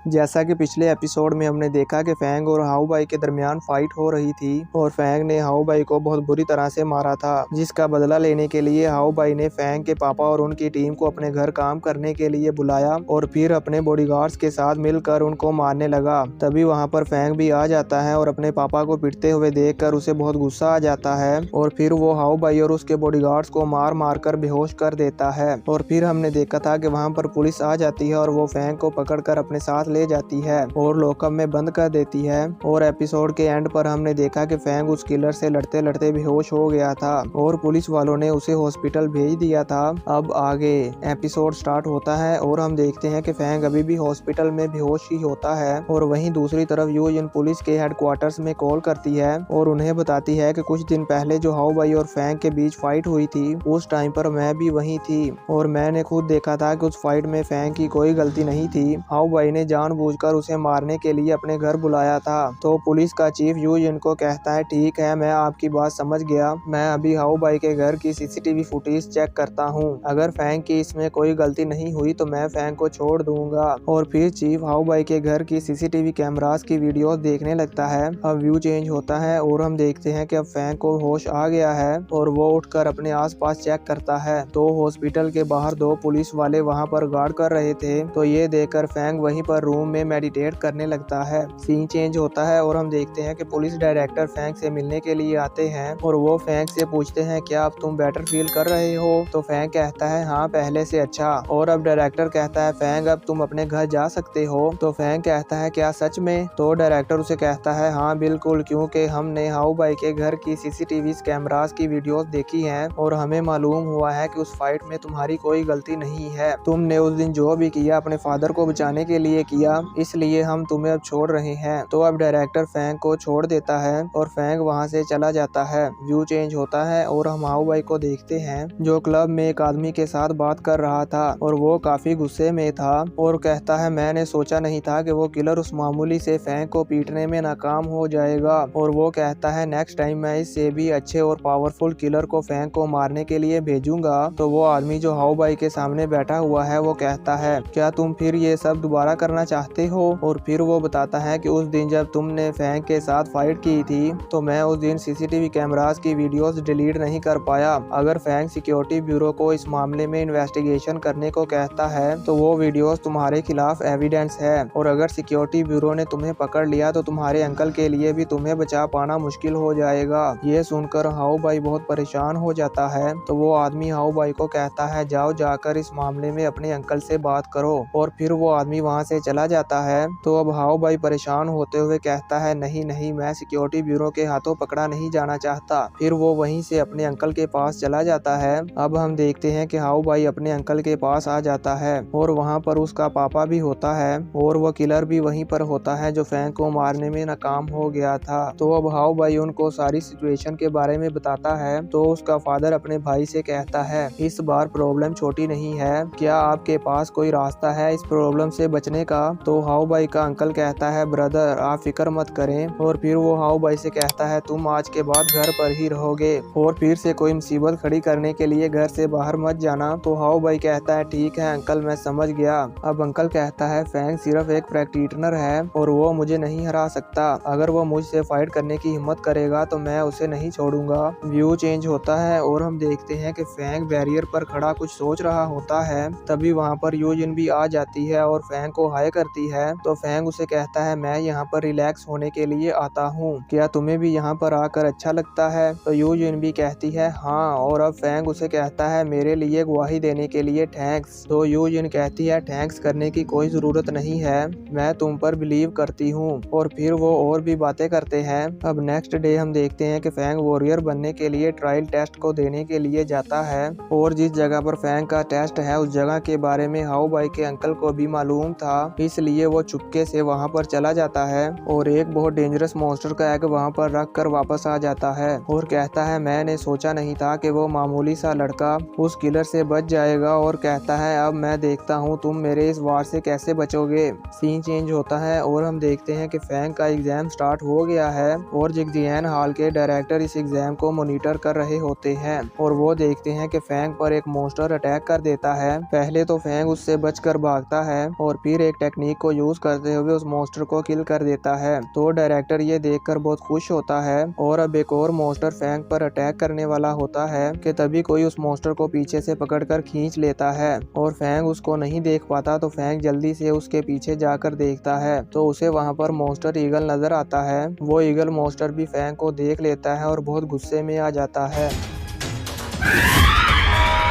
जैसा कि पिछले एपिसोड में हमने देखा कि फैंग और हाउ बाई के दरमियान फाइट हो रही थी और फैंग ने हाउ बाई को बहुत बुरी तरह से मारा था, जिसका बदला लेने के लिए हाउ बाई ने फैंग के पापा और उनकी टीम को अपने घर काम करने के लिए बुलाया और फिर अपने बॉडीगार्ड्स के साथ मिलकर उनको मारने लगा। तभी वहां पर फैंग भी आ जाता है और अपने पापा को पिटते हुए देखकर उसे बहुत गुस्सा आ जाता है और फिर वो हाउ बाई और उसके बॉडीगार्ड्स को मार मार कर बेहोश कर देता है। और फिर हमने देखा था कि वहां पर पुलिस आ जाती है और वो फैंग को पकड़कर अपने साथ ले जाती है और लॉकअप में बंद कर देती है। और एपिसोड के एंड पर हमने देखा कि फैंग उस किलर से लड़ते लड़ते बेहोश हो गया था और पुलिस वालों ने उसे हॉस्पिटल भेज दिया था। अब आगे एपिसोड स्टार्ट होता है और हम देखते हैं कि फैंग अभी भी हॉस्पिटल में बेहोश ही होता है और वहीं दूसरी तरफ यूजिन पुलिस के हेडक्वार्टर्स में कॉल करती है और उन्हें बताती है कि कुछ दिन पहले जो हाउ बाई और फैंग के बीच फाइट हुई थी उस टाइम पर मैं भी वहीं थी और मैंने खुद देखा था कि उस फाइट में फैंग की कोई गलती नहीं थी। हाउ बाई ने जानबूझकर उसे मारने के लिए अपने घर बुलाया था। तो पुलिस का चीफ यूजिन को कहता है, ठीक है, मैं आपकी बात समझ गया, मैं अभी हाउ बाई के घर की सीसीटीवी फुटेज चेक करता हूँ, अगर फैंग की इसमें कोई गलती नहीं हुई तो मैं फैंग को छोड़ दूंगा। और फिर चीफ हाउ बाई के घर की सीसीटीवी कैमरास की वीडियो देखने लगता है। अब व्यू चेंज होता है और हम देखते हैं कि अब फैंग को होश आ गया है और वो उठकर अपने आसपास चेक करता है तो हॉस्पिटल के बाहर दो पुलिस वाले वहां पर गार्ड कर रहे थे। तो ये देखकर फैंग वहीं पर रूम में मेडिटेट करने लगता है। सीन चेंज होता है और हम देखते हैं कि पुलिस डायरेक्टर फैंग से मिलने के लिए आते हैं और वो फैंग से पूछते हैं, क्या अब तुम बेटर फील कर रहे हो? तो फैंग कहता है, हाँ, पहले से अच्छा। और अब डायरेक्टर कहता है, फैंग अब तुम अपने घर जा सकते हो। तो फैंग कहता है, क्या सच में? तो डायरेक्टर उसे कहता है, हाँ बिल्कुल, क्योंकि हमने हाउ बाई के घर की सीसीटीवी कैमरास की वीडियोस देखी हैं और हमें मालूम हुआ है कि उस फाइट में तुम्हारी कोई गलती नहीं है। तुमने उस दिन जो भी किया अपने फादर को बचाने के लिए किया, इसलिए हम तुम्हें अब छोड़ रहे हैं। तो अब डायरेक्टर फैंग को छोड़ देता है और फैंग वहां से चला जाता है। व्यू चेंज होता है और हम हाउ बाई को देखते हैं जो क्लब में एक आदमी के साथ बात कर रहा था और वो काफी गुस्से में था और कहता है, मैंने सोचा नहीं था कि वो किलर उस मामूली से फैंग को पीटने में नाकाम हो जाएगा। और वो कहता है, नेक्स्ट टाइम मैं इससे भी अच्छे और पावरफुल किलर को फैंग को मारने के लिए भेजूंगा। तो वो आदमी जो हाउ बाई के सामने बैठा हुआ है वो कहता है, क्या तुम फिर ये सब दोबारा करना चाहते हो? और फिर वो बताता है कि उस दिन जब तुमने फैंग के साथ फाइट की थी तो मैं उस दिन सीसीटीवी कैमरास की वीडियोस डिलीट नहीं कर पाया। अगर फैंग सिक्योरिटी ब्यूरो को इस मामले में इन्वेस्टिगेशन करने को कहता है तो वो वीडियोस तुम्हारे खिलाफ एविडेंस है और अगर सिक्योरिटी ब्यूरो ने तुम्हें पकड़ लिया तो तुम्हारे अंकल के लिए भी तुम्हें बचा पाना मुश्किल हो जाएगा। ये सुनकर हाउ बाई बहुत परेशान हो जाता है। तो वो आदमी हाउ बाई को कहता है, जाओ जाकर इस मामले में अपने अंकल से बात करो। और फिर वो आदमी वहां से चला जाता है। तो अब हाउ बाई परेशान होते हुए कहता है, नहीं नहीं, मैं सिक्योरिटी ब्यूरो के हाथों पकड़ा नहीं जाना चाहता। फिर वो वहीं से अपने अंकल के पास चला जाता है। अब हम देखते हैं कि हाउ बाई अपने अंकल के पास आ जाता है और वहां पर उसका पापा भी होता है और वो किलर भी वहीं पर होता है जो फैंग को मारने में नाकाम हो गया था। तो अब हाउ बाई उनको सारी सिचुएशन के बारे में बताता है। तो उसका फादर अपने भाई से कहता है, इस बार प्रॉब्लम छोटी नहीं है, क्या आपके पास कोई रास्ता है इस प्रॉब्लम से बचने का? तो हाउ बाई का अंकल कहता है, ब्रदर आप फिक्र मत करें। और फिर वो हाउ बाई से कहता है, तुम आज के बाद घर पर ही रहोगे और फिर से कोई मुसीबत खड़ी करने के लिए घर से बाहर मत जाना। तो हाउ बाई कहता है, ठीक है अंकल, मैं समझ गया। अब अंकल कहता है, फैंग सिर्फ एक प्रैक्टिशनर है और वो मुझे नहीं हरा सकता। अगर वो मुझसे फाइट करने की हिम्मत करेगा तो मैं उसे नहीं छोड़ूंगा। व्यू चेंज होता है और हम देखते हैं कि फैंग बैरियर पर खड़ा कुछ सोच रहा होता है। तभी वहां पर यूजिन भी आ जाती है और फैंग को हाय करती है। तो फैंग उसे कहता है, मैं यहाँ पर रिलैक्स होने के लिए आता हूँ, क्या तुम्हें भी यहाँ पर आकर अच्छा लगता है? तो यूजिन भी कहती है, हाँ। और अब फैंग उसे कहता है, मेरे लिए गवाही देने के लिए थैंक्स। तो यूजिन कहती है, थैंक्स करने की कोई जरूरत नहीं है, मैं तुम पर बिलीव करती हूँ। और फिर वो और भी बातें करते हैं। अब नेक्स्ट डे हम देखते हैं कि फैंग वॉरियर बनने के लिए ट्रायल टेस्ट को देने के लिए जाता है और जिस जगह पर फैंग का टेस्ट है उस जगह के बारे में हाउ बाई के अंकल को भी मालूम था, इसलिए वो चुपके से वहां पर चला जाता है और एक बहुत डेंजरस मॉन्स्टर का एग वहां पर रख कर वापस आ जाता है और कहता है, मैंने सोचा नहीं था कि वो मामूली सा लड़का उस किलर से बच जाएगा। और कहता है, अब मैं देखता हूँ तुम मेरे इस वार से कैसे बचोगे। सीन चेंज होता है और हम देखते हैं कि फैंग का एग्जाम स्टार्ट हो गया है और जिगजियान हॉल के डायरेक्टर इस एग्जाम को मॉनिटर कर रहे होते हैं और वो देखते हैं कि फैंग पर एक मॉन्स्टर अटैक कर देता है। पहले तो फैंग उससे बचकर भागता है और फिर एक टेक्निक को यूज करते हुए उस मॉन्स्टर को किल कर देता है। तो डायरेक्टर ये देखकर बहुत खुश होता है और अब एक और मॉन्स्टर फैंग पर अटैक करने वाला होता है कि तभी कोई उस मॉन्स्टर को पीछे से पकड़कर खींच लेता है और फैंग उसको नहीं देख पाता। तो फैंग जल्दी से उसके पीछे जाकर देखता है तो उसे वहां पर मॉन्स्टर ईगल नजर आता है। वो ईगल मॉन्स्टर भी फैंग को देख लेता है और बहुत गुस्से में आ जाता है।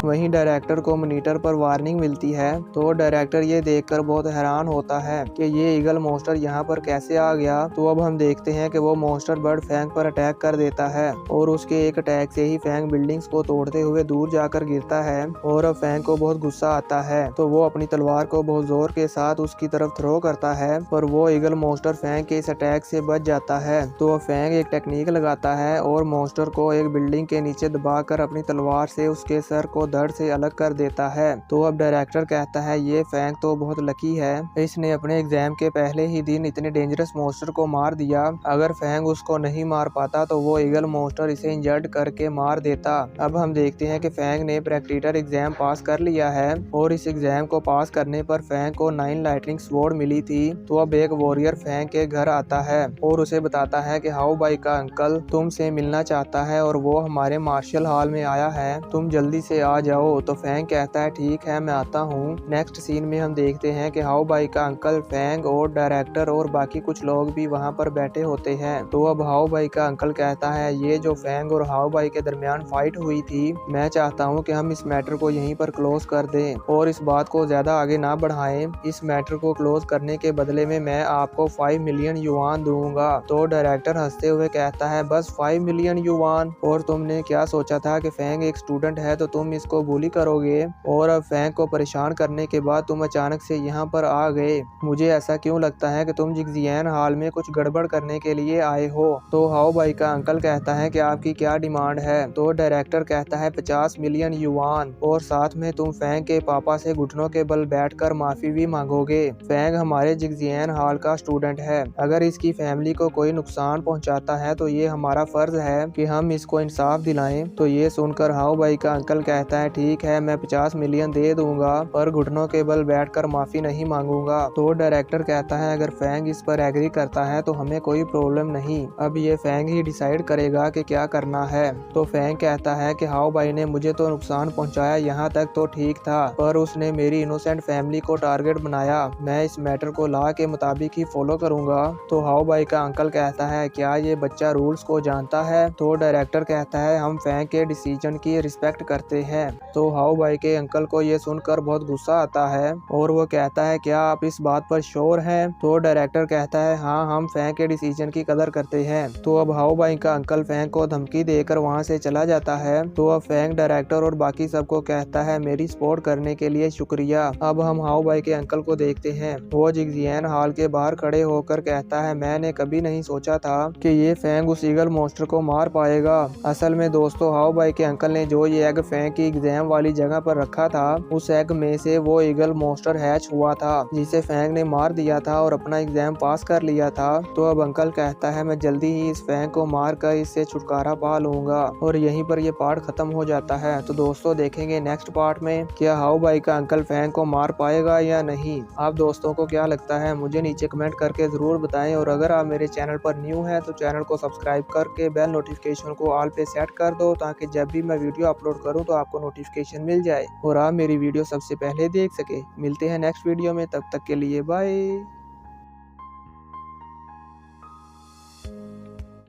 वहीं डायरेक्टर को मॉनिटर पर वार्निंग मिलती है तो डायरेक्टर ये देखकर बहुत हैरान होता है कि ये ईगल मॉन्स्टर यहाँ पर कैसे आ गया। तो अब हम देखते हैं कि वो मॉन्स्टर बर्ड फैंग पर अटैक कर देता है और उसके एक अटैक से ही फैंग बिल्डिंग्स को तोड़ते हुए दूर जाकर गिरता है और अब फैंग को बहुत गुस्सा आता है तो वो अपनी तलवार को बहुत जोर के साथ उसकी तरफ थ्रो करता है पर वो ईगल मॉन्स्टर फैंग के इस अटैक से बच जाता है। तो फैंग एक टेक्निक लगाता है और मॉन्स्टर को एक बिल्डिंग के नीचे दबाकर अपनी तलवार से उसके सर को धड़ से अलग कर देता है। तो अब डायरेक्टर कहता है ये फैंग तो बहुत लकी है, इसने अपने एग्जाम के पहले ही दिन इतने डेंजरस मॉन्स्टर को मार दिया। अगर फैंग उसको नहीं मार पाता तो वो ईगल मॉन्स्टर इसे इंजर्ड करके मार देता। अब हम देखते हैं कि फैंग ने प्रैक्टिटर एग्जाम पास कर लिया है और इस एग्जाम को पास करने पर फैंग को 9 लाइटनिंग स्वॉर्ड मिली थी। तो अब एक वॉरियर फैंग के घर आता है और उसे बताता है कि हाउ बाई का अंकल तुमसे मिलना चाहता है और वो हमारे मार्शल हॉल में आया है, तुम जल्दी से आ जाओ। तो फैंग कहता है ठीक है मैं आता हूँ। नेक्स्ट सीन में हम देखते हैं कि हाउ बाई का अंकल, फैंग और डायरेक्टर और बाकी कुछ लोग भी वहाँ पर बैठे होते हैं। तो अब हाउ बाई का अंकल कहता है ये जो फैंग और हाउ बाई के दरमियान फाइट हुई थी, मैं चाहता हूँ कि हम इस मैटर को यहीं पर क्लोज कर दें और इस बात को ज्यादा आगे ना बढ़ाएं। इस मैटर को क्लोज करने के बदले में मैं आपको 5 मिलियन युआन दूंगा। तो डायरेक्टर हंसते हुए कहता है बस 5 मिलियन युआन, और तुमने क्या सोचा था कि फैंग एक स्टूडेंट है तो तुम इसको बुली करोगे और अब फैंग को परेशान करने के बाद तुम अचानक से यहाँ पर आ गए। मुझे ऐसा क्यों लगता है कि तुम जिगजियान हॉल में कुछ गड़बड़ करने के लिए आए हो। तो हाउ बाई का अंकल कहता है कि आपकी क्या डिमांड है। तो डायरेक्टर कहता है 50 मिलियन युआन और साथ में तुम फैंग के पापा से घुटनों के बल बैठकर माफी भी मांगोगे। फैंग हमारे जिगजियान हॉल का स्टूडेंट है, अगर इसकी फैमिली को कोई नुकसान पहुंचाता है तो ये हमारा फर्ज है कि हम इसको इंसाफ दिलाएं। तो ये सुनकर हाउ बाई का अंकल कहता है ठीक है मैं 50 मिलियन दे दूंगा पर घुटनों के बल बैठकर माफी नहीं मांगूंगा। तो डायरेक्टर कहता है अगर फैंग इस पर एग्री करता है तो हमें कोई प्रॉब्लम नहीं, अब ये फैंग ही डिसाइड करेगा कि क्या करना है। तो फैंग कहता है कि हाउ बाई ने मुझे तो नुकसान पहुंचाया, यहाँ तक तो ठीक था, पर उसने मेरी इनोसेंट फैमिली को टारगेट बनाया, मैं इस मैटर को लॉ के मुताबिक ही फॉलो करूंगा। तो हाउ बाई का अंकल कहता है क्या ये बच्चा रूल्स को जानता है। तो डायरेक्टर कहता है हम फैंग के डिसीजन की रिस्पेक्ट करते हैं। तो हाउ बाई के अंकल को ये सुनकर बहुत गुस्सा आता है और वो कहता है क्या आप इस बात पर श्योर हैं। तो डायरेक्टर कहता है हाँ हम फैंग के डिसीजन की कदर करते हैं। तो अब हाउ बाई का अंकल फैंग को धमकी देकर वहाँ से चला जाता है। तो अब फैंग डायरेक्टर और बाकी सबको कहता है मेरी सपोर्ट करने के लिए शुक्रिया। अब हम हाउ बाई के अंकल को देखते हैं, वो जिगजियान हॉल के बाहर खड़े होकर कहता है मैंने कभी नहीं सोचा था कि ये फैंग उस ईगल मॉन्स्टर को मार पाएगा। असल में दोस्तों हाउ बाई के अंकल ने जो ये एग फैंग की एग्जाम वाली जगह पर रखा था, उस एग में से वो ईगल मॉन्स्टर हैच हुआ था जिसे फैंग ने मार दिया था और अपना एग्जाम पास कर लिया था। तो अब अंकल कहता है मैं जल्दी ही इस फैंग को मार कर इससे छुटकारा पा लूंगा और यहीं पर ये पार्ट खत्म हो जाता है। तो दोस्तों देखेंगे नेक्स्ट पार्ट में क्या हाउ बाई का अंकल फैंग को मार पाएगा या नहीं। आप दोस्तों को क्या लगता है मुझे नीचे कमेंट करके जरूर बताएं और अगर आप मेरे चैनल पर न्यू हैं तो चैनल को सब्सक्राइब करके बेल नोटिफिकेशन को ऑल पे सेट कर दो ताकि जब भी मैं वीडियो अपलोड करूं तो आपको नोटिफिकेशन मिल जाए और आप मेरी वीडियो सबसे पहले देख सके। मिलते हैं नेक्स्ट वीडियो में, तब तक के लिए बाय।